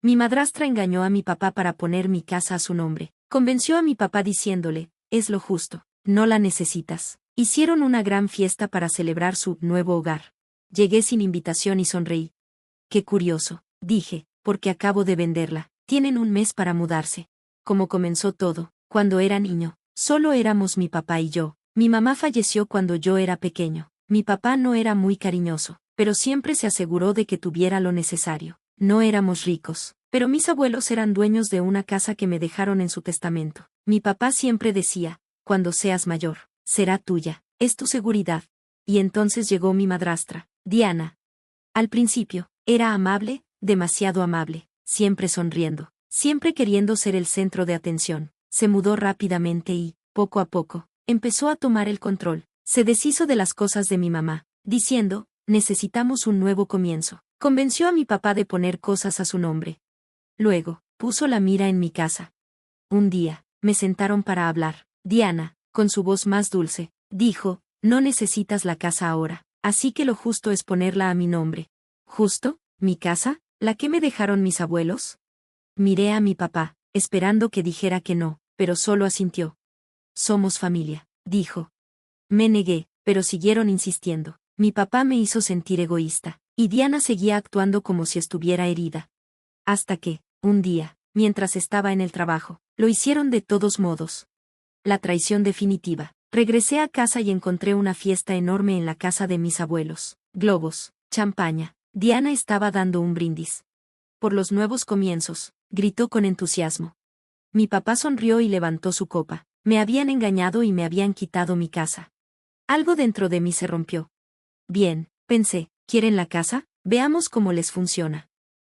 Mi madrastra engañó a mi papá para poner mi casa a su nombre. Convenció a mi papá diciéndole, es lo justo, no la necesitas. Hicieron una gran fiesta para celebrar su nuevo hogar. Llegué sin invitación y sonreí. Qué curioso, dije, porque acabo de venderla. Tienen un mes para mudarse. Como comenzó todo, cuando era niño, solo éramos mi papá y yo. Mi mamá falleció cuando yo era pequeño. Mi papá no era muy cariñoso, pero siempre se aseguró de que tuviera lo necesario. No éramos ricos, pero mis abuelos eran dueños de una casa que me dejaron en su testamento. Mi papá siempre decía, cuando seas mayor, será tuya, es tu seguridad. Y entonces llegó mi madrastra, Diana. Al principio, era amable, demasiado amable, siempre sonriendo, siempre queriendo ser el centro de atención. Se mudó rápidamente y, poco a poco, empezó a tomar el control. Se deshizo de las cosas de mi mamá, diciendo, necesitamos un nuevo comienzo. Convenció a mi papá de poner cosas a su nombre. Luego, puso la mira en mi casa. Un día, me sentaron para hablar. Diana, con su voz más dulce, dijo, no necesitas la casa ahora, así que lo justo es ponerla a mi nombre. ¿Justo? ¿Mi casa? ¿La que me dejaron mis abuelos? Miré a mi papá, esperando que dijera que no, pero solo asintió. Somos familia, dijo. Me negué, pero siguieron insistiendo. Mi papá me hizo sentir egoísta, y Diana seguía actuando como si estuviera herida. Hasta que, un día, mientras estaba en el trabajo, lo hicieron de todos modos. La traición definitiva. Regresé a casa y encontré una fiesta enorme en la casa de mis abuelos. Globos, champaña. Diana estaba dando un brindis. Por los nuevos comienzos, gritó con entusiasmo. Mi papá sonrió y levantó su copa. Me habían engañado y me habían quitado mi casa. Algo dentro de mí se rompió. Bien, pensé, ¿quieren la casa? Veamos cómo les funciona.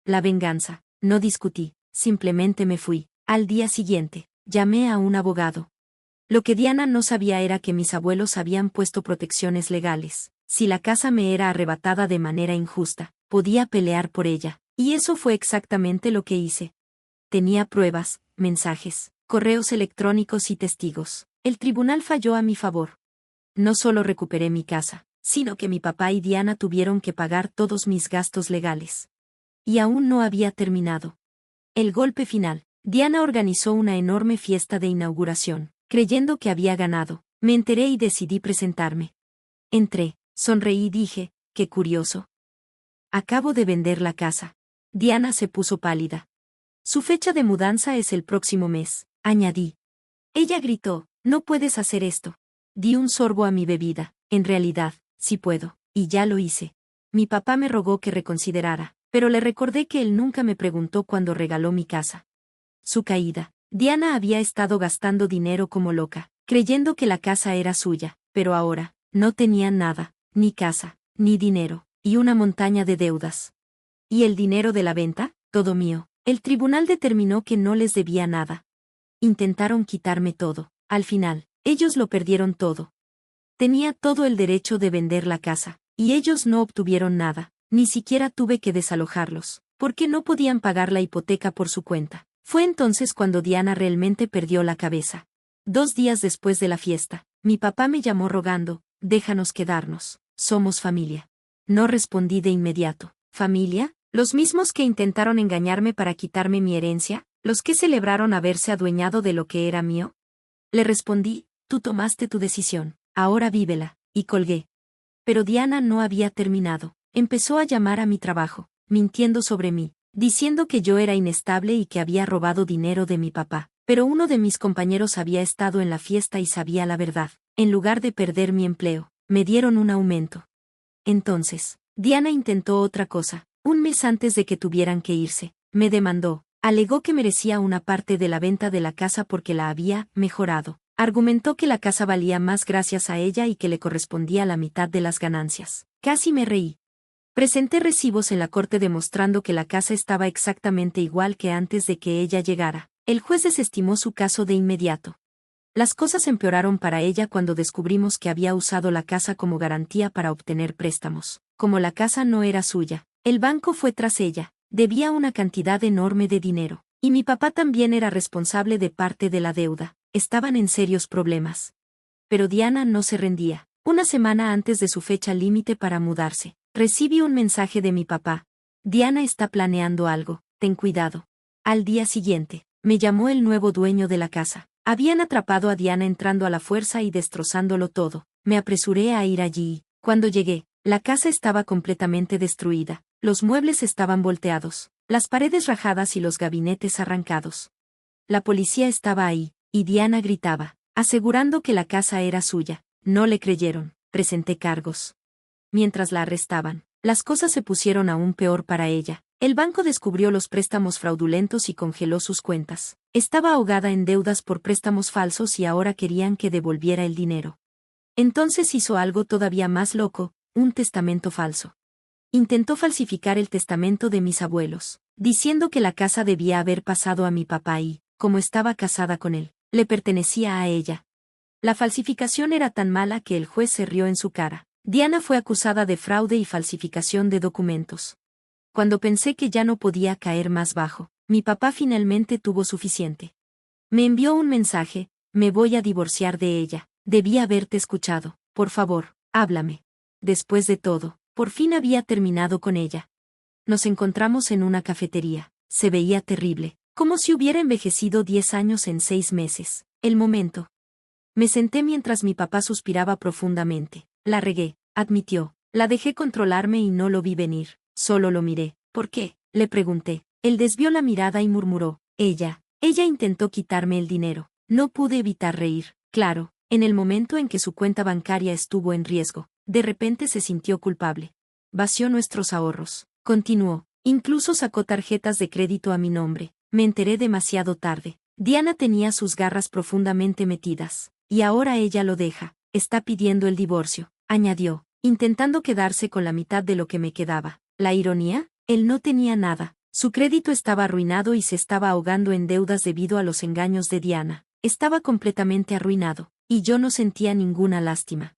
La venganza. No discutí, simplemente me fui. Al día siguiente, llamé a un abogado. Lo que Diana no sabía era que mis abuelos habían puesto protecciones legales. Si la casa me era arrebatada de manera injusta, podía pelear por ella, y eso fue exactamente lo que hice. Tenía pruebas, mensajes, correos electrónicos y testigos. El tribunal falló a mi favor. No solo recuperé mi casa, sino que mi papá y Diana tuvieron que pagar todos mis gastos legales. Y aún no había terminado. El golpe final. Diana organizó una enorme fiesta de inauguración, creyendo que había ganado. Me enteré y decidí presentarme. Entré, sonreí y dije, qué curioso. Acabo de vender la casa. Diana se puso pálida. Su fecha de mudanza es el próximo mes, añadí. Ella gritó, no puedes hacer esto. Di un sorbo a mi bebida. En realidad, sí puedo, y ya lo hice. Mi papá me rogó que reconsiderara, pero le recordé que él nunca me preguntó cuándo regaló mi casa. Su caída. Diana había estado gastando dinero como loca, creyendo que la casa era suya, pero ahora, no tenía nada, ni casa, ni dinero, y una montaña de deudas. ¿Y el dinero de la venta? Todo mío. El tribunal determinó que no les debía nada. Intentaron quitarme todo. Al final, ellos lo perdieron todo. Tenía todo el derecho de vender la casa, y ellos no obtuvieron nada. Ni siquiera tuve que desalojarlos, porque no podían pagar la hipoteca por su cuenta. Fue entonces cuando Diana realmente perdió la cabeza. 2 días después de la fiesta, mi papá me llamó rogando, déjanos quedarnos, somos familia. No respondí de inmediato. ¿Familia? ¿Los mismos que intentaron engañarme para quitarme mi herencia? ¿Los que celebraron haberse adueñado de lo que era mío? Le respondí, tú tomaste tu decisión, ahora vívela, y colgué. Pero Diana no había terminado. Empezó a llamar a mi trabajo, mintiendo sobre mí, diciendo que yo era inestable y que había robado dinero de mi papá. Pero uno de mis compañeros había estado en la fiesta y sabía la verdad. En lugar de perder mi empleo, me dieron un aumento. Entonces, Diana intentó otra cosa. Un mes antes de que tuvieran que irse, me demandó. Alegó que merecía una parte de la venta de la casa porque la había mejorado. Argumentó que la casa valía más gracias a ella y que le correspondía la mitad de las ganancias. Casi me reí. Presenté recibos en la corte demostrando que la casa estaba exactamente igual que antes de que ella llegara. El juez desestimó su caso de inmediato. Las cosas empeoraron para ella cuando descubrimos que había usado la casa como garantía para obtener préstamos. Como la casa no era suya, el banco fue tras ella. Debía una cantidad enorme de dinero. Y mi papá también era responsable de parte de la deuda. Estaban en serios problemas. Pero Diana no se rendía. Una semana antes de su fecha límite para mudarse, recibí un mensaje de mi papá. Diana está planeando algo. ten cuidado. Al día siguiente, me llamó el nuevo dueño de la casa. Habían atrapado a Diana entrando a la fuerza y destrozándolo todo. Me apresuré a ir allí y, cuando llegué, la casa estaba completamente destruida. Los muebles estaban volteados, las paredes rajadas y los gabinetes arrancados. La policía estaba ahí, y Diana gritaba, asegurando que la casa era suya. No le creyeron. Presenté cargos. Mientras la arrestaban, las cosas se pusieron aún peor para ella. El banco descubrió los préstamos fraudulentos y congeló sus cuentas. Estaba ahogada en deudas por préstamos falsos y ahora querían que devolviera el dinero. Entonces hizo algo todavía más loco, un testamento falso. Intentó falsificar el testamento de mis abuelos, diciendo que la casa debía haber pasado a mi papá y, como estaba casada con él, le pertenecía a ella. La falsificación era tan mala que el juez se rió en su cara. Diana fue acusada de fraude y falsificación de documentos. Cuando pensé que ya no podía caer más bajo, mi papá finalmente tuvo suficiente. Me envió un mensaje: me voy a divorciar de ella. Debí haberte escuchado. Por favor, háblame. Después de todo, por fin había terminado con ella. Nos encontramos en una cafetería. Se veía terrible, como si hubiera envejecido 10 años en 6 meses. El momento. Me senté mientras mi papá suspiraba profundamente. La regué, admitió. La dejé controlarme y no lo vi venir. Solo lo miré. ¿Por qué?, le pregunté. Él desvió la mirada y murmuró: ella intentó quitarme el dinero. No pude evitar reír. Claro, en el momento en que su cuenta bancaria estuvo en riesgo, de repente se sintió culpable. Vació nuestros ahorros. Continuó. Incluso sacó tarjetas de crédito a mi nombre. Me enteré demasiado tarde. Diana tenía sus garras profundamente metidas. Y ahora ella lo deja. Está pidiendo el divorcio, añadió, intentando quedarse con la mitad de lo que me quedaba. ¿La ironía? Él no tenía nada. Su crédito estaba arruinado y se estaba ahogando en deudas debido a los engaños de Diana. Estaba completamente arruinado, y yo no sentía ninguna lástima.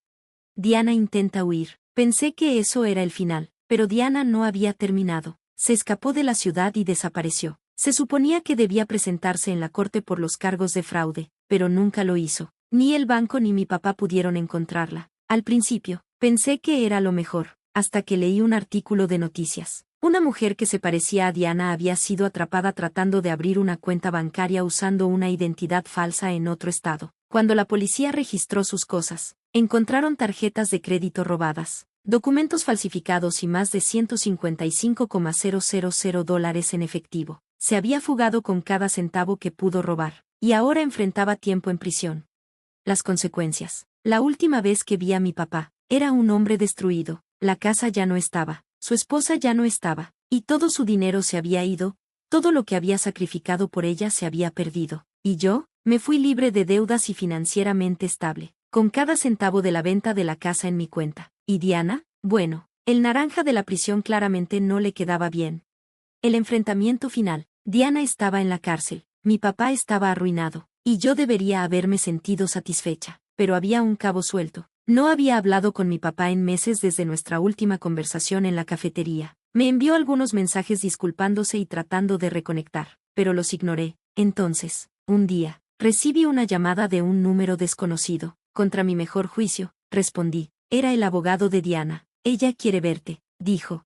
Diana intenta huir. Pensé que eso era el final, pero Diana no había terminado. Se escapó de la ciudad y desapareció. Se suponía que debía presentarse en la corte por los cargos de fraude, pero nunca lo hizo. Ni el banco ni mi papá pudieron encontrarla. Al principio, pensé que era lo mejor, hasta que leí un artículo de noticias. Una mujer que se parecía a Diana había sido atrapada tratando de abrir una cuenta bancaria usando una identidad falsa en otro estado. Cuando la policía registró sus cosas, encontraron tarjetas de crédito robadas, documentos falsificados y más de $155,000 en efectivo. Se había fugado con cada centavo que pudo robar, y ahora enfrentaba tiempo en prisión. Las consecuencias. La última vez que vi a mi papá, era un hombre destruido. La casa ya no estaba, su esposa ya no estaba, y todo su dinero se había ido, todo lo que había sacrificado por ella se había perdido. Y yo, me fui libre de deudas y financieramente estable, con cada centavo de la venta de la casa en mi cuenta. ¿Y Diana? Bueno, el naranja de la prisión claramente no le quedaba bien. El enfrentamiento final. Diana estaba en la cárcel, mi papá estaba arruinado, y yo debería haberme sentido satisfecha, pero había un cabo suelto. No había hablado con mi papá en meses desde nuestra última conversación en la cafetería. Me envió algunos mensajes disculpándose y tratando de reconectar, pero los ignoré. Entonces, un día, recibí una llamada de un número desconocido. Contra mi mejor juicio, respondí. Era el abogado de Diana. Ella quiere verte, dijo.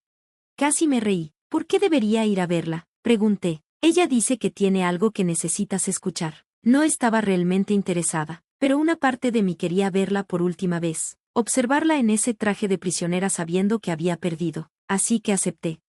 Casi me reí. ¿Por qué debería ir a verla?, pregunté. Ella dice que tiene algo que necesitas escuchar. No estaba realmente interesada, pero una parte de mí quería verla por última vez, observarla en ese traje de prisionera sabiendo que había perdido, así que acepté.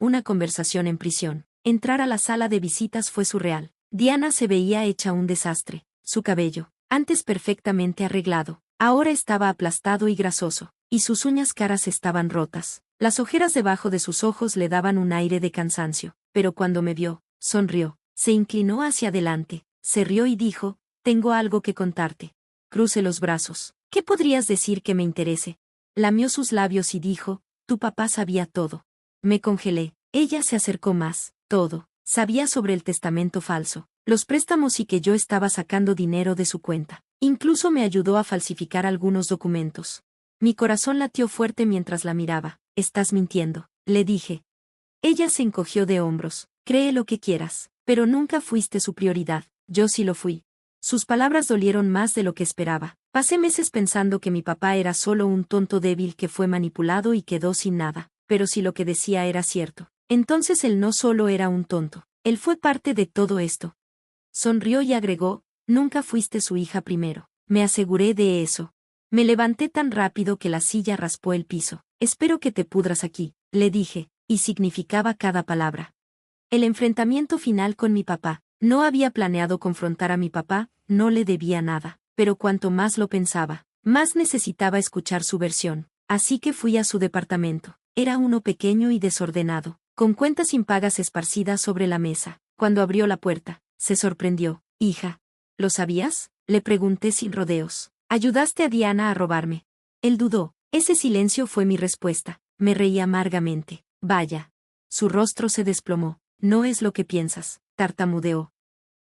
Una conversación en prisión. Entrar a la sala de visitas fue surreal. Diana se veía hecha un desastre. Su cabello, antes perfectamente arreglado, ahora estaba aplastado y grasoso, y sus uñas caras estaban rotas. Las ojeras debajo de sus ojos le daban un aire de cansancio, pero cuando me vio, sonrió, se inclinó hacia adelante, se rió y dijo: tengo algo que contarte. Crucé los brazos. ¿Qué podrías decir que me interese? Lamió sus labios y dijo: tu papá sabía todo. Me congelé. Ella se acercó más. Todo. Sabía sobre el testamento falso, los préstamos y que yo estaba sacando dinero de su cuenta. Incluso me ayudó a falsificar algunos documentos. Mi corazón latió fuerte mientras la miraba. Estás mintiendo, le dije. Ella se encogió de hombros. Cree lo que quieras, pero nunca fuiste su prioridad. Yo sí lo fui. Sus palabras dolieron más de lo que esperaba. Pasé meses pensando que mi papá era solo un tonto débil que fue manipulado y quedó sin nada. Pero si lo que decía era cierto, Entonces él no solo era un tonto, él fue parte de todo esto. Sonrió y agregó, nunca fuiste su hija primero. Me aseguré de eso. Me levanté tan rápido que la silla raspó el piso. Espero que te pudras aquí, le dije, y significaba cada palabra. El enfrentamiento final con mi papá. No había planeado confrontar a mi papá, no le debía nada, pero cuanto más lo pensaba, más necesitaba escuchar su versión. Así que fui a su departamento. Era uno pequeño y desordenado, con cuentas impagas esparcidas sobre la mesa. Cuando abrió la puerta, se sorprendió. Hija, ¿lo sabías? Le pregunté sin rodeos. Ayudaste a Diana a robarme. Él dudó. Ese silencio fue mi respuesta. Me reí amargamente. Vaya. Su rostro se desplomó. No es lo que piensas, tartamudeó.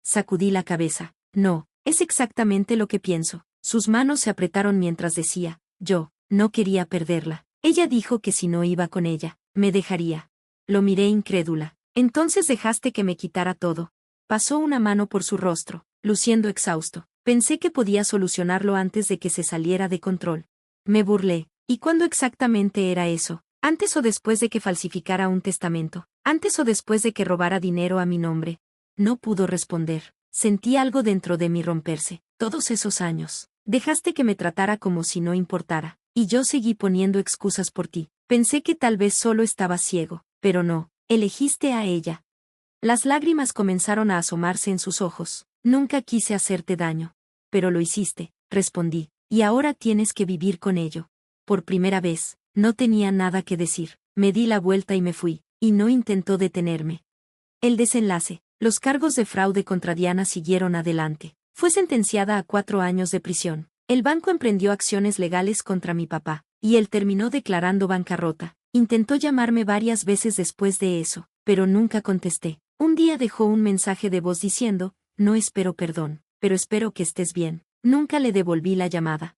Sacudí la cabeza. No, es exactamente lo que pienso. Sus manos se apretaron mientras decía, yo, no quería perderla. Ella dijo que si no iba con ella, me dejaría. Lo miré incrédula. Entonces dejaste que me quitara todo. Pasó una mano por su rostro, luciendo exhausto. Pensé que podía solucionarlo antes de que se saliera de control. Me burlé. ¿Y cuándo exactamente era eso? ¿Antes o después de que falsificara un testamento? ¿Antes o después de que robara dinero a mi nombre? No pudo responder. Sentí algo dentro de mí romperse. Todos esos años. Dejaste que me tratara como si no importara. Y yo seguí poniendo excusas por ti. Pensé que tal vez solo estaba ciego. Pero no. Elegiste a ella. Las lágrimas comenzaron a asomarse en sus ojos. Nunca quise hacerte daño. Pero lo hiciste, respondí. Y ahora tienes que vivir con ello. Por primera vez, no tenía nada que decir. Me di la vuelta y me fui. Y no intentó detenerme. El desenlace. Los cargos de fraude contra Diana siguieron adelante. Fue sentenciada a 4 años de prisión. El banco emprendió acciones legales contra mi papá, y él terminó declarando bancarrota. Intentó llamarme varias veces después de eso, pero nunca contesté. Un día dejó un mensaje de voz diciendo, no espero perdón, pero espero que estés bien. Nunca le devolví la llamada.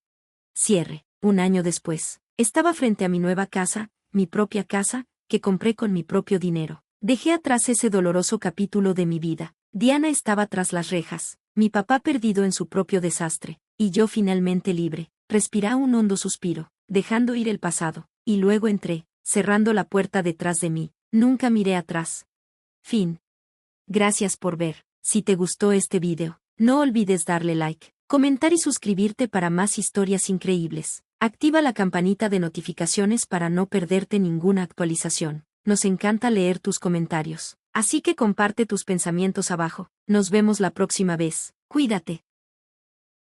Cierre. Un año después, estaba frente a mi nueva casa, mi propia casa, que compré con mi propio dinero. Dejé atrás ese doloroso capítulo de mi vida. Diana estaba tras las rejas, mi papá perdido en su propio desastre, y yo finalmente libre. Respiré un hondo suspiro, dejando ir el pasado, y luego entré, cerrando la puerta detrás de mí. Nunca miré atrás. Fin. Gracias por ver. Si te gustó este video, no olvides darle like, comentar y suscribirte para más historias increíbles. Activa la campanita de notificaciones para no perderte ninguna actualización. Nos encanta leer tus comentarios. Así que comparte tus pensamientos abajo. Nos vemos la próxima vez. Cuídate.